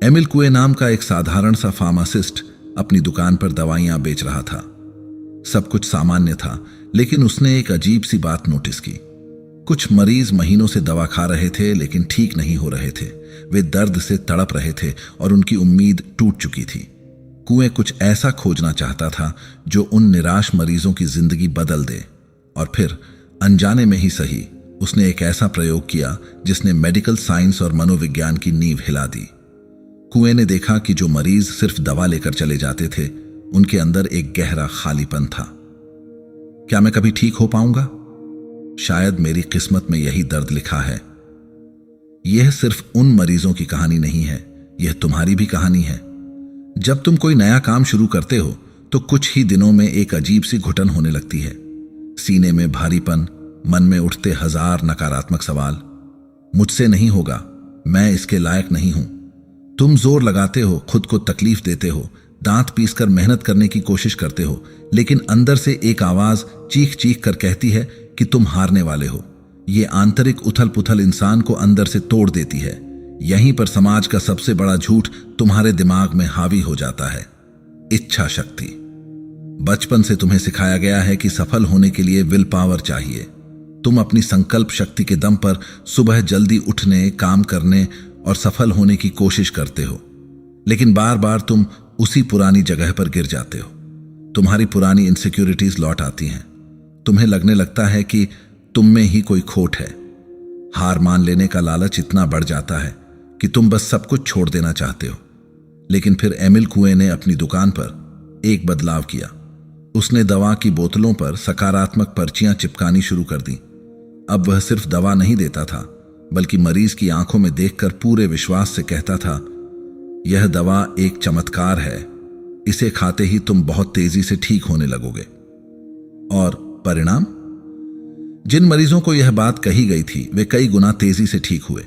Emil कुए नाम का एक साधारण सा फार्मासिस्ट अपनी दुकान पर दवाइयां बेच रहा था। सब कुछ सामान्य था, लेकिन उसने एक अजीब सी बात नोटिस की। कुछ मरीज महीनों से दवा खा रहे थे लेकिन ठीक नहीं हो रहे थे। वे दर्द से तड़प रहे थे और उनकी उम्मीद टूट चुकी थी। कुएं कुछ ऐसा खोजना चाहता था जो उन निराश मरीजों की जिंदगी बदल दे। और फिर अनजाने में ही सही, उसने एक ऐसा प्रयोग किया जिसने मेडिकल साइंस और मनोविज्ञान की नींव हिला दी। कुएं ने देखा कि जो मरीज सिर्फ दवा लेकर चले जाते थे, उनके अंदर एक गहरा खालीपन था। क्या मैं कभी ठीक हो पाऊंगा? शायद मेरी किस्मत में यही दर्द लिखा है। यह सिर्फ उन मरीजों की कहानी नहीं है, यह तुम्हारी भी कहानी है। जब तुम कोई नया काम शुरू करते हो तो कुछ ही दिनों में एक अजीब सी घुटन होने लगती है। सीने में भारीपन, मन में उठते हजार नकारात्मक सवाल। मुझसे नहीं होगा, मैं इसके लायक नहीं हूं। तुम जोर लगाते हो, खुद को तकलीफ देते हो, दांत पीसकर मेहनत करने की कोशिश करते हो, लेकिन अंदर से एक आवाज चीख चीख कर कहती है कि तुम हारने वाले हो। ये आंतरिक उथल पुथल इंसान को अंदर से तोड़ देती है। यहीं पर समाज का सबसे बड़ा झूठ तुम्हारे दिमाग में हावी हो जाता है, इच्छा शक्ति। बचपन से तुम्हें सिखाया गया है कि सफल होने के लिए विल पावर चाहिए। तुम अपनी संकल्प शक्ति के दम पर सुबह जल्दी उठने, काम करने और सफल होने की कोशिश करते हो, लेकिन बार बार तुम उसी पुरानी जगह पर गिर जाते हो। तुम्हारी पुरानी इनसिक्योरिटीज लौट आती हैं। तुम्हें लगने लगता है कि तुम में ही कोई खोट है। हार मान लेने का लालच इतना बढ़ जाता है कि तुम बस सब कुछ छोड़ देना चाहते हो। लेकिन फिर एमिल कुए ने अपनी दुकान पर एक बदलाव किया। उसने दवा की बोतलों पर सकारात्मक पर्चियां चिपकानी शुरू कर दी। अब वह सिर्फ दवा नहीं देता था, बल्कि मरीज की आंखों में देखकर पूरे विश्वास से कहता था, यह दवा एक चमत्कार है, इसे खाते ही तुम बहुत तेजी से ठीक होने लगोगे। और परिणाम? जिन मरीजों को यह बात कही गई थी वे कई गुना तेजी से ठीक हुए।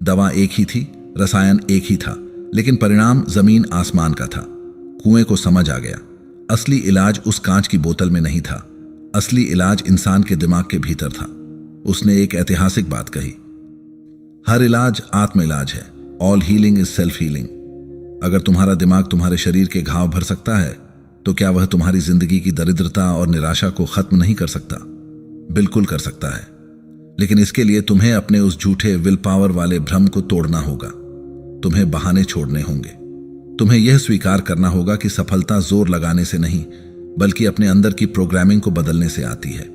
दवा एक ही थी, रसायन एक ही था, लेकिन परिणाम जमीन आसमान का था। कुएं को समझ आ गया, असली इलाज उस कांच की बोतल में नहीं था, असली इलाज इंसान के दिमाग के भीतर था। उसने एक ऐतिहासिक बात कही, हर इलाज आत्म इलाज है। All healing is self healing. अगर तुम्हारा दिमाग तुम्हारे शरीर के घाव भर सकता है, तो क्या वह तुम्हारी जिंदगी की दरिद्रता और निराशा को खत्म नहीं कर सकता? बिल्कुल कर सकता है, लेकिन इसके लिए तुम्हें अपने उस झूठे विल पावर वाले भ्रम को तोड़ना होगा। तुम्हें बहाने छोड़ने होंगे। तुम्हें यह स्वीकार करना होगा कि सफलता जोर लगाने से नहीं, बल्कि अपने अंदर की प्रोग्रामिंग को बदलने से आती है।